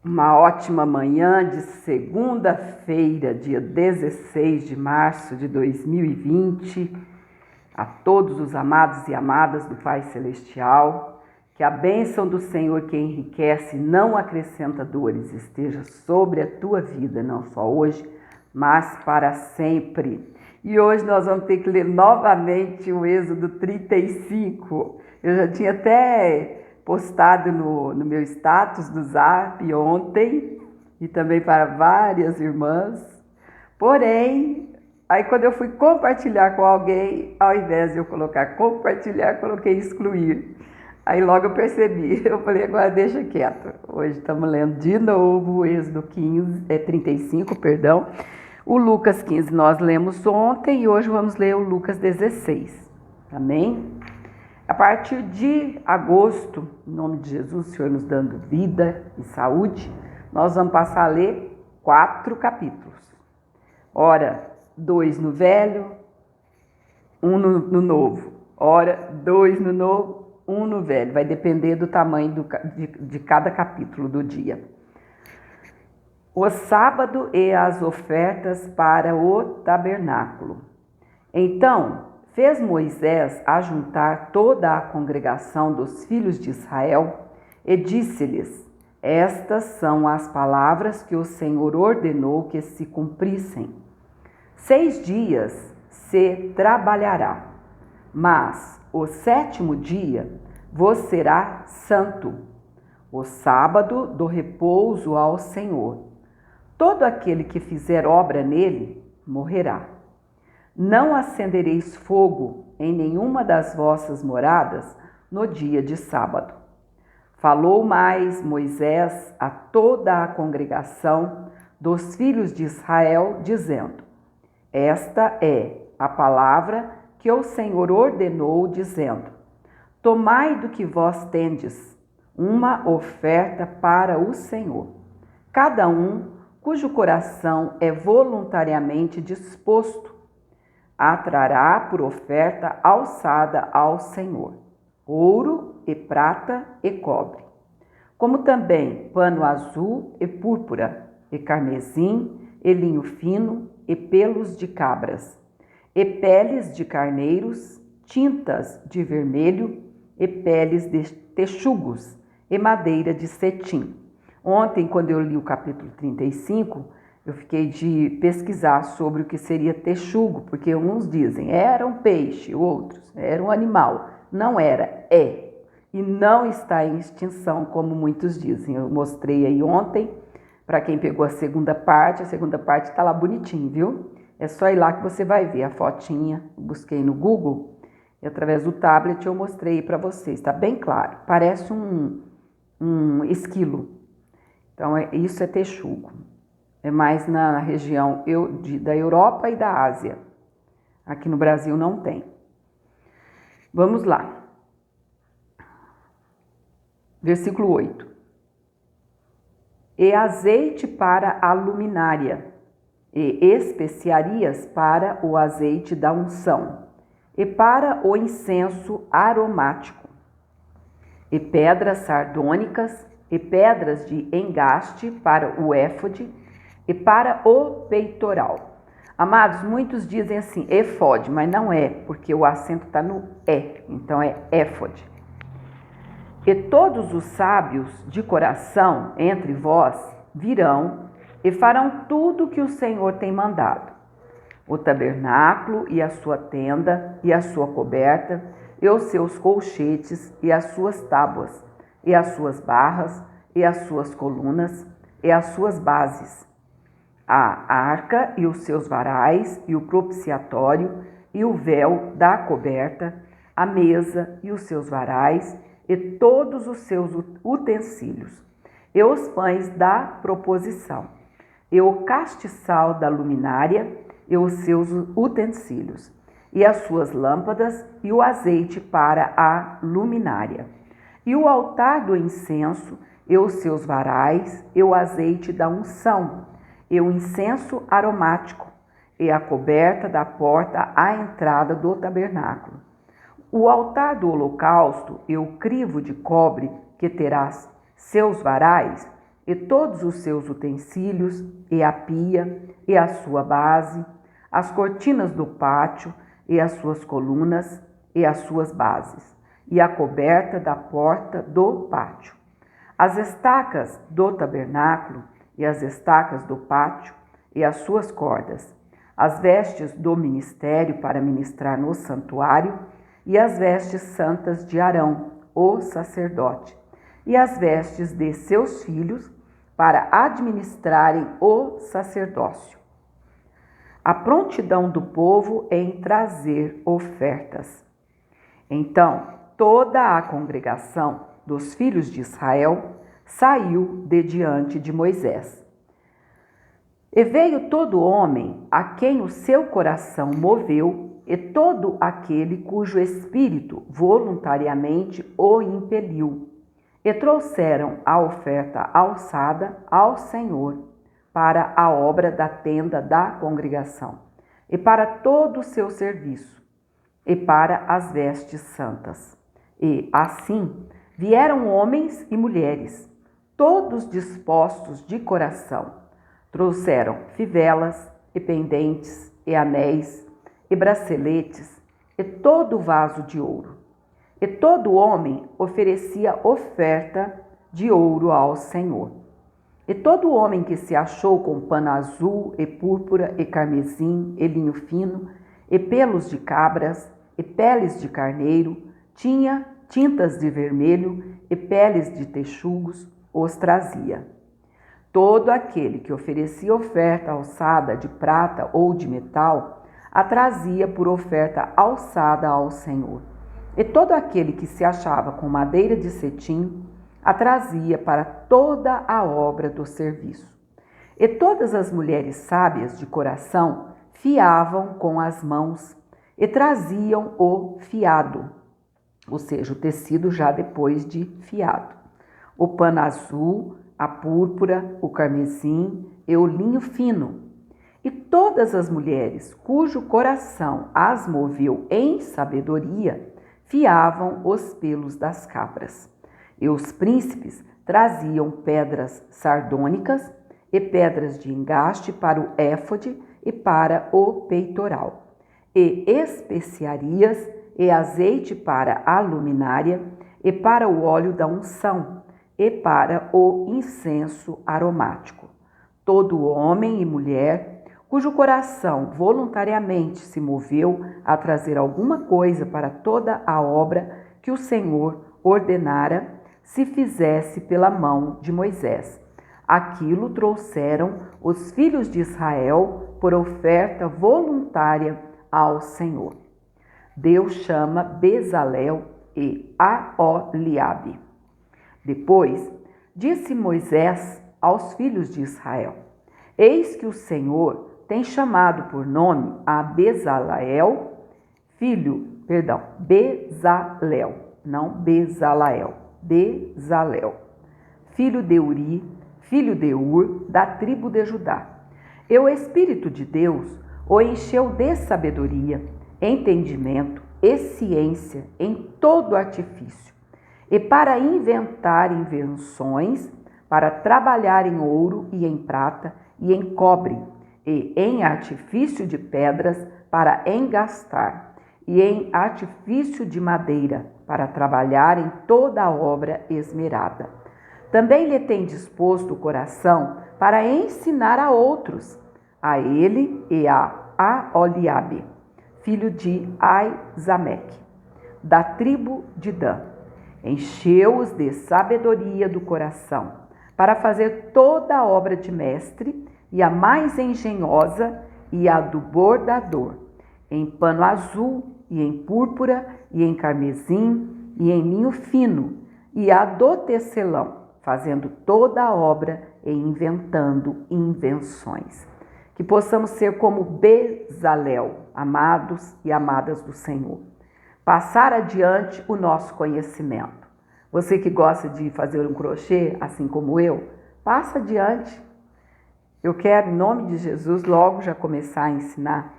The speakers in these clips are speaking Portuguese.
Uma ótima manhã de segunda-feira, dia 16 de março de 2020, a todos os amados e amadas do Pai Celestial, que a bênção do Senhor que enriquece e não acrescenta dores esteja sobre a tua vida, não só hoje, mas para sempre. E hoje nós vamos ter que ler novamente o Êxodo 35. Eu já tinha até postado no meu status do Zap ontem e também para várias irmãs. Porém, aí quando eu fui compartilhar com alguém, ao invés de eu colocar compartilhar, coloquei excluir. Aí logo eu percebi, eu falei, agora deixa quieto. Hoje estamos lendo de novo o Êxodo 35, perdão. O Lucas 15 nós lemos ontem e hoje vamos ler o Lucas 16. Amém? A partir de agosto, em nome de Jesus, o Senhor nos dando vida e saúde, nós vamos passar a ler 4 capítulos. Ora, 2 no velho, 1 no novo. Ora, 2 no novo, 1 no velho. Vai depender do tamanho de cada capítulo do dia. O sábado e as ofertas para o tabernáculo. Então, fez Moisés ajuntar toda a congregação dos filhos de Israel e disse-lhes: estas são as palavras que o Senhor ordenou que se cumprissem. 6 dias se trabalhará, mas o 7º dia vos será santo, o sábado do repouso ao Senhor. Todo aquele que fizer obra nele morrerá. Não acendereis fogo em nenhuma das vossas moradas no dia de sábado. Falou mais Moisés a toda a congregação dos filhos de Israel, dizendo: esta é a palavra que o Senhor ordenou, dizendo: tomai do que vós tendes uma oferta para o Senhor. Cada um cujo coração é voluntariamente disposto atrará por oferta alçada ao Senhor, ouro e prata e cobre, como também pano azul e púrpura, e carmesim, e linho fino, e pelos de cabras, e peles de carneiros, tintas de vermelho, e peles de texugos, e madeira de cetim. Ontem, quando eu li o capítulo 35, eu fiquei de pesquisar sobre o que seria texugo, porque uns dizem era um peixe, outros era um animal. Não era, é. E não está em extinção, como muitos dizem. Eu mostrei aí ontem, para quem pegou a segunda parte está lá bonitinho, viu? É só ir lá que você vai ver a fotinha. Busquei no Google e através do tablet eu mostrei para vocês. Está bem claro, parece um esquilo. Então, isso é texugo. É mais na região da Europa e da Ásia. Aqui no Brasil não tem. Vamos lá. Versículo 8. E azeite para a luminária, e especiarias para o azeite da unção, e para o incenso aromático, e pedras sardônicas, e pedras de engaste para o éfode, e para o peitoral. Amados, muitos dizem assim, efode, mas não é, porque o acento está no é, então é éfode. E todos os sábios de coração entre vós virão e farão tudo que o Senhor tem mandado. O tabernáculo e a sua tenda e a sua coberta e os seus colchetes e as suas tábuas e as suas barras e as suas colunas e as suas bases. A arca e os seus varais, e o propiciatório, e o véu da coberta, a mesa e os seus varais, e todos os seus utensílios, e os pães da proposição, e o castiçal da luminária, e os seus utensílios, e as suas lâmpadas, e o azeite para a luminária, e o altar do incenso, e os seus varais, e o azeite da unção, e o incenso aromático, e a coberta da porta à entrada do tabernáculo. O altar do holocausto e o crivo de cobre que terás seus varais, e todos os seus utensílios, e a pia, e a sua base, as cortinas do pátio, e as suas colunas, e as suas bases, e a coberta da porta do pátio, as estacas do tabernáculo, e as estacas do pátio, e as suas cordas, as vestes do ministério para ministrar no santuário, e as vestes santas de Arão, o sacerdote, e as vestes de seus filhos para administrarem o sacerdócio. A prontidão do povo em trazer ofertas. Então, toda a congregação dos filhos de Israel saiu de diante de Moisés. E veio todo homem a quem o seu coração moveu, e todo aquele cujo espírito voluntariamente o impeliu, e trouxeram a oferta alçada ao Senhor para a obra da tenda da congregação, e para todo o seu serviço, e para as vestes santas. E, assim, vieram homens e mulheres, todos dispostos de coração. Trouxeram fivelas, e pendentes, e anéis, e braceletes, e todo vaso de ouro. E todo homem oferecia oferta de ouro ao Senhor. E todo homem que se achou com pano azul, e púrpura, e carmesim, e linho fino, e pelos de cabras, e peles de carneiro, tinha tintas de vermelho, e peles de texugos, os trazia. Todo aquele que oferecia oferta alçada de prata ou de metal, a trazia por oferta alçada ao Senhor. E todo aquele que se achava com madeira de cetim, a trazia para toda a obra do serviço. E todas as mulheres sábias de coração fiavam com as mãos e traziam o fiado, ou seja, o tecido já depois de fiado, o pano azul, a púrpura, o carmesim e o linho fino. E todas as mulheres cujo coração as moveu em sabedoria fiavam os pelos das cabras. E os príncipes traziam pedras sardônicas e pedras de engaste para o éfode e para o peitoral, e especiarias e azeite para a luminária e para o óleo da unção e para o incenso aromático. Todo homem e mulher cujo coração voluntariamente se moveu a trazer alguma coisa para toda a obra que o Senhor ordenara, se fizesse pela mão de Moisés. Aquilo trouxeram os filhos de Israel por oferta voluntária ao Senhor. Deus chama Bezalel e Aholiabe. Depois, disse Moisés aos filhos de Israel: Eis que o Senhor tem chamado por nome a Bezalel, Bezalel, não Bezalael, Bezalel, filho de Uri, filho de Ur, da tribo de Judá. E o Espírito de Deus o encheu de sabedoria, entendimento e ciência em todo artifício, e para inventar invenções, para trabalhar em ouro e em prata e em cobre, e em artifício de pedras para engastar, e em artifício de madeira, para trabalhar em toda a obra esmerada. Também lhe tem disposto o coração para ensinar a outros, a ele e a Aholiabe, filho de Aizameque, da tribo de Dan. Encheu-os de sabedoria do coração, para fazer toda a obra de mestre, e a mais engenhosa, e a do bordador, em pano azul, e em púrpura, e em carmesim, e em linho fino, e a do tecelão, fazendo toda a obra e inventando invenções. Que possamos ser como Bezalel, amados e amadas do Senhor. Passar adiante o nosso conhecimento. Você que gosta de fazer um crochê, assim como eu, passa adiante. Eu quero, em nome de Jesus, logo já começar a ensinar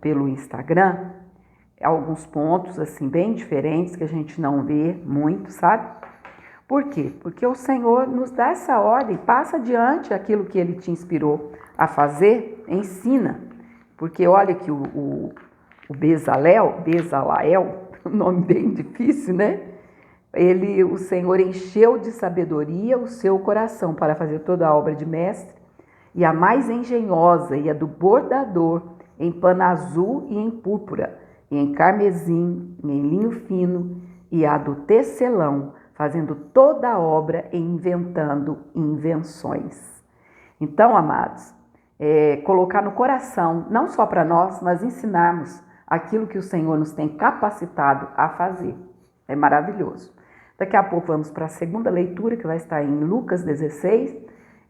pelo Instagram alguns pontos assim bem diferentes que a gente não vê muito, sabe? Por quê? Porque o Senhor nos dá essa ordem, passa adiante aquilo que Ele te inspirou a fazer, ensina. Porque olha que o Bezalael, um nome bem difícil, né? O Senhor encheu de sabedoria o seu coração para fazer toda a obra de mestre, e a mais engenhosa e a do bordador, em pano azul e em púrpura, e em carmesim, e em linho fino, e a do tecelão, fazendo toda a obra e inventando invenções. Então, amados, colocar no coração, não só para nós, mas ensinarmos aquilo que o Senhor nos tem capacitado a fazer. É maravilhoso. Daqui a pouco vamos para a segunda leitura, que vai estar em Lucas 16,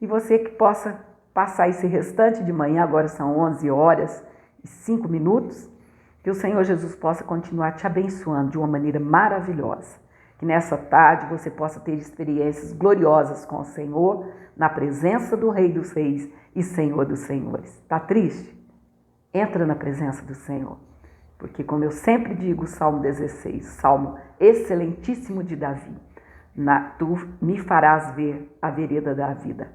e você que possa passar esse restante de manhã, agora são 11 horas e 5 minutos, que o Senhor Jesus possa continuar te abençoando de uma maneira maravilhosa. Que nessa tarde você possa ter experiências gloriosas com o Senhor, na presença do Rei dos Reis e Senhor dos Senhores. Está triste? Entra na presença do Senhor. Porque, como eu sempre digo, Salmo 16, Salmo excelentíssimo de Davi, tu me farás ver a vereda da vida.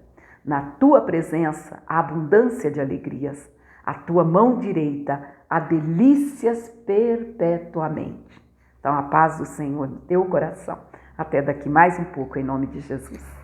Na tua presença, a abundância de alegrias. A tua mão direita, há delícias perpetuamente. Então, a paz do Senhor no teu coração. Até daqui mais um pouco, em nome de Jesus.